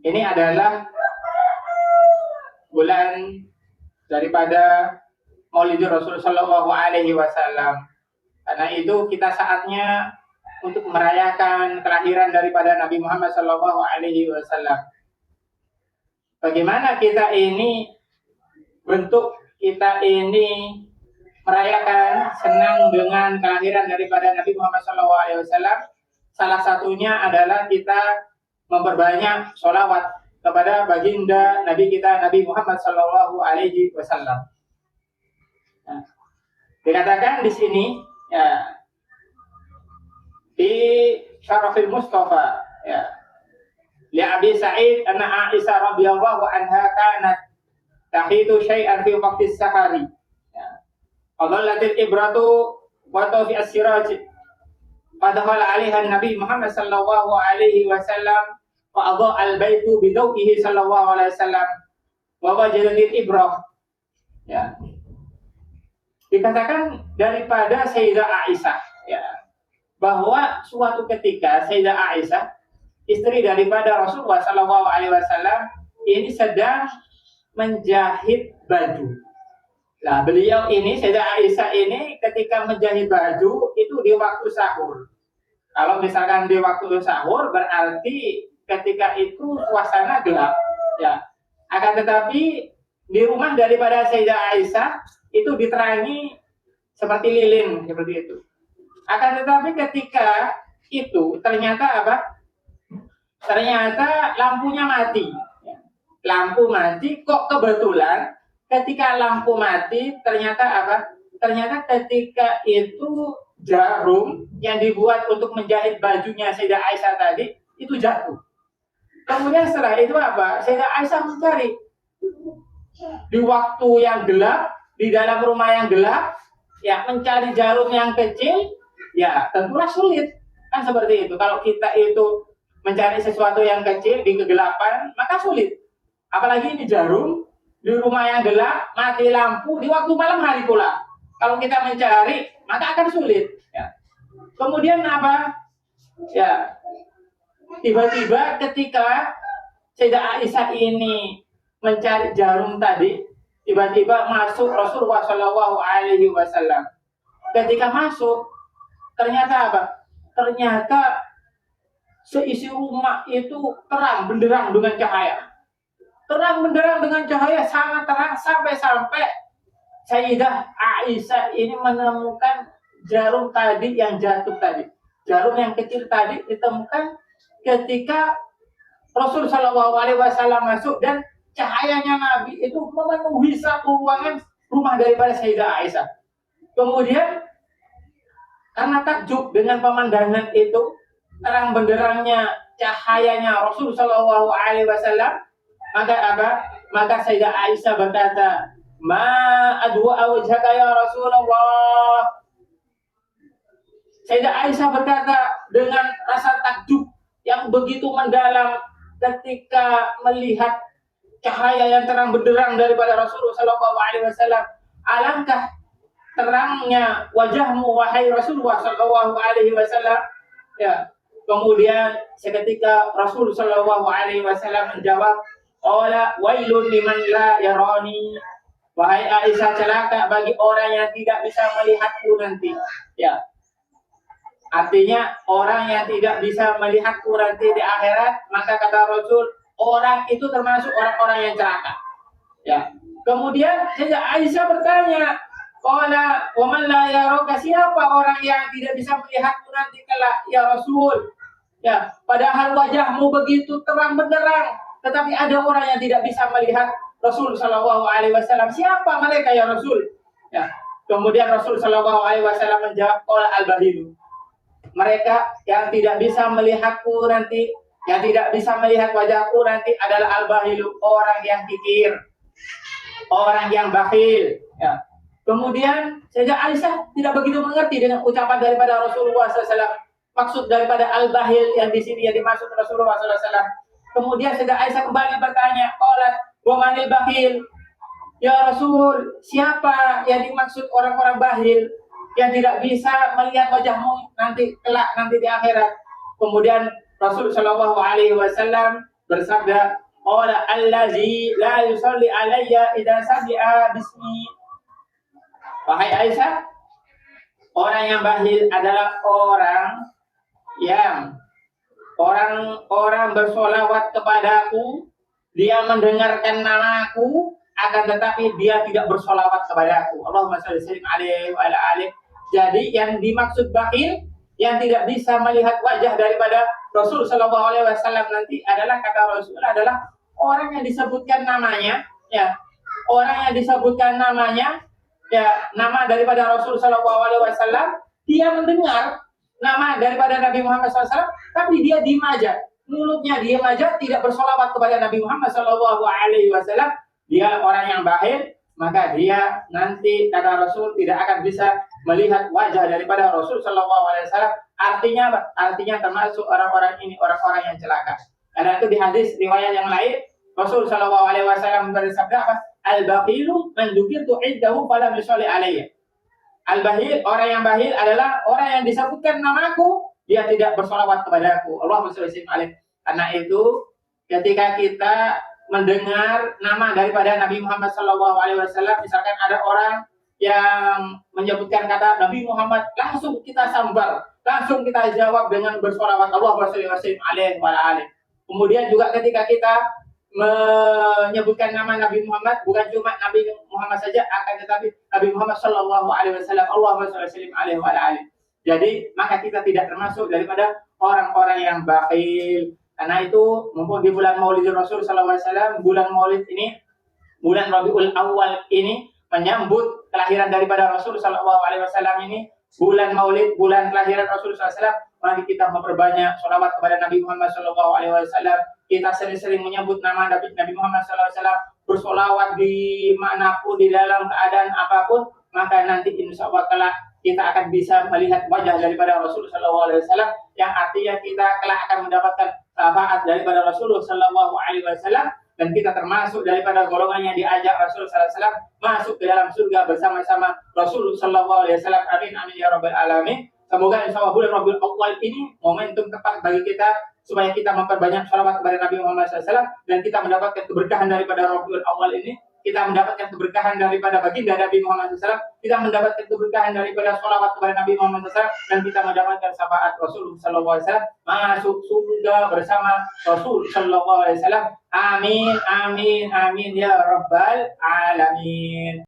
Ini adalah bulan daripada Maulid Rasul Shallallahu Alaihi Wasallam. Karena itu kita saatnya untuk merayakan kelahiran daripada Nabi Muhammad Shallallahu Alaihi Wasallam. Bagaimana kita ini bentuk kita ini merayakan senang dengan kelahiran daripada Nabi Muhammad Shallallahu Alaihi Wasallam? Salah satunya adalah kita memperbanyak sholawat kepada baginda Nabi kita Nabi Muhammad Shallallahu Alaihi Wasallam. Nah, dikatakan di sini ya di Syarafil Mustafa ya li Abi Sa'id anna Aisyah radhiyallahu anha kanat tahidu syai'an fi waqti sahari ya adallatil ibratu wa tawfi as-siraj padahal 'alaiha Nabi Muhammad sallallahu alaihi wasallam wa adha al-baitu bi dawihi sallallahu alaihi wasallam wa wajadatil ibrah ya. Dikatakan daripada Sayyidah Aisyah ya bahwa suatu ketika Sayyidah Aisyah istri daripada Rasulullah Sallallahu Alaihi Wasallam ini sedang menjahit baju. Nah, beliau ini Sayyidah Aisyah ini ketika menjahit baju itu di waktu sahur. Kalau misalkan di waktu sahur berarti ketika itu suasana gelap ya. Akan tetapi di rumah daripada Sayyidah Aisyah itu diterangi seperti lilin seperti itu. Akan tetapi ketika itu ternyata apa? Ternyata lampunya mati. Lampu mati kok kebetulan ketika lampu mati ternyata apa? Ternyata ketika itu jarum yang dibuat untuk menjahit bajunya Sayyidah Aisyah tadi itu jatuh. Kemudian setelah itu apa? Sayyidah Aisyah mencari di waktu yang gelap, di dalam rumah yang gelap, ya mencari jarum yang kecil, ya tentulah sulit. Kan seperti itu. Kalau kita itu mencari sesuatu yang kecil di kegelapan, maka sulit. Apalagi ini jarum di rumah yang gelap, mati lampu di waktu malam hari pula. Kalau kita mencari, maka akan sulit. Ya. Kemudian apa? Ya, tiba-tiba ketika Sayyidah Aisyah ini mencari jarum tadi, tiba-tiba masuk Rasulullah Shallallahu Alaihi Wasallam. Ketika masuk, ternyata apa? Ternyata seisi rumah itu terang benderang dengan cahaya. Terang benderang dengan cahaya sangat terang sampai-sampai Sayyidah Aisyah ini menemukan jarum tadi yang jatuh tadi. Jarum yang kecil tadi ditemukan ketika Rasul Shallallahu Alaihi Wasallam masuk dan cahayanya Nabi itu memenuhi satu ruangan rumah daripada Sayyidah Aisyah. Kemudian karena takjub dengan pemandangan itu, terang benderangnya cahayanya Rasul Shallallahu Alaihi Wasallam, maka apa? Maka Sayyidah Aisyah berkata, "Ma adwa wajhaka ya Rasulullah." Sayyidah Aisyah berkata dengan rasa takjub yang begitu mendalam ketika melihat cahaya yang terang benderang daripada Rasulullah Shallallahu Alaihi Wasallam. Alangkah terangnya wajahmu wahai Rasulullah Shallallahu Alaihi Wasallam. Ya. Kemudian seketika Rasul Shallallahu Alaihi Wasallam menjawab, "Qala wailun liman la yarani." Wahai Aisyah, celaka bagi orang yang tidak bisa melihatku nanti. Ya. Artinya orang yang tidak bisa melihatku nanti di akhirat, maka kata Rasul, orang itu termasuk orang-orang yang celaka. Ya. Kemudian Sayyidah Aisyah bertanya, "Qala wa man la yaraka?" Siapa orang yang tidak bisa melihatmu nanti kelak ya Rasul? Ya, padahal wajahmu begitu terang benderang, tetapi ada orang yang tidak bisa melihat Rasul Shallallahu Alaihi Wasallam. Siapa mereka ya Rasul? Ya. Kemudian Rasul Shallallahu Alaihi Wasallam menjawab, "Qala al-bahilu." Mereka yang tidak bisa melihatku nanti, yang tidak bisa melihat wajahku nanti adalah al-bahilu, orang yang kikir, orang yang bakhil. Ya. Kemudian Sayyidah Aisyah tidak begitu mengerti dengan ucapan daripada Rasulullah SAW. Maksud daripada al-bahil yang di sini yang dimaksud Rasulullah SAW. Kemudian Sayyidah Aisyah kembali bertanya, "Qalat wa manil bakhil?" Ya Rasul, siapa yang dimaksud orang-orang bahil yang tidak bisa melihat wajahmu nanti kelak nanti di akhirat? Kemudian Rasul Shallallahu Alaihi Wasallam bersabda, "Qala allazi la yusalli alayya idza sami'a bismi." Wahai Aisyah, orang yang bakhil adalah yang orang bersolawat kepadaku, dia mendengarkan namaku, akan tetapi dia tidak bersolawat kepadaku. Allahumma shalli alaihi wa ala alihi. Jadi yang dimaksud bakhil, yang tidak bisa melihat wajah daripada Rasul Shallallahu Alaihi Wasallam nanti adalah, kata Rasul, adalah orang yang disebutkan namanya, ya, orang yang disebutkan namanya, ya, nama daripada Rasul Shallallahu Alaihi Wasallam, dia mendengar nama daripada Nabi Muhammad SAW, tapi dia diam aja, mulutnya diam aja, tidak bersolawat kepada Nabi Muhammad Shallallahu Alaihi Wasallam. Dia orang yang bakhil, maka dia nanti, kata Rasul, tidak akan bisa melihat wajah daripada Rasul Shallallahu Alaihi Wasallam. Artinya apa? Artinya termasuk orang-orang ini orang-orang yang celaka. Karena itu di hadis riwayat yang lain, Rasul Shallallahu Alaihi Wasallam bersabda apa? Al-bakhilu man dzukirtu indahu falam yusalli alayya. Al-bakhil, orang yang bakhil adalah orang yang disebutkan namaku, dia tidak bersolawat kepadaku. Allahumma shalli alaihi. Karena itu ketika kita mendengar nama daripada Nabi Muhammad SAW, misalkan ada orang yang menyebutkan kata Nabi Muhammad, langsung kita sambar, langsung kita jawab dengan bersolawat Allahumma shalli alaihi wa alihi. Kemudian juga ketika kita menyebutkan nama Nabi Muhammad, bukan cuma Nabi Muhammad saja, akan tetapi Nabi Muhammad Shallallahu Alaihi Wasallam, Allahumma shalli alaihi wa alihi. Jadi maka kita tidak termasuk daripada orang-orang yang bakhil. Karena itu mumpung di bulan Maulid Rasul Sallallahu Alaihi Wasallam, bulan Maulid ini, bulan Rabiul Awal ini menyambut kelahiran daripada Rasul Sallallahu Alaihi Wasallam ini, bulan Maulid, bulan kelahiran Rasul Sallallahu Alaihi Wasallam. Mari kita memperbanyak sholawat kepada Nabi Muhammad Sallallahu Alaihi Wasallam. Kita sering-sering menyebut nama Nabi Muhammad Sallallahu Alaihi Wasallam, bersolawat di manapun, di dalam keadaan apapun, maka nanti insya Allah kelak kita akan bisa melihat wajah daripada Rasul Sallallahu Alaihi Wasallam, yang artinya kita kelak akan mendapatkan syafaat daripada Rasulullah Sallallahu Alaihi Wasallam, dan kita termasuk daripada golongan yang diajak Rasul Sallallahu Alaihi Wasallam masuk ke dalam surga bersama-sama Rasul Sallallahu Alaihi Wasallam. Amin amin ya rabbal alamin. Semoga insya Allah bulan Rabiul Awal ini momentum tepat bagi kita supaya kita memperbanyak sholawat kepada Nabi Muhammad SAW, dan kita mendapatkan keberkahan daripada Rabiul Awal ini. Kita mendapatkan keberkahan daripada baginda Nabi Muhammad SAW, kita mendapatkan keberkahan daripada sholawat kepada Nabi Muhammad SAW, dan kita mendapatkan syafaat Rasul Sallallahu Alaihi Wasallam masuk surga bersama Rasul Sallallahu Alaihi Wasallam. Amin, amin, amin ya rabbal alamin.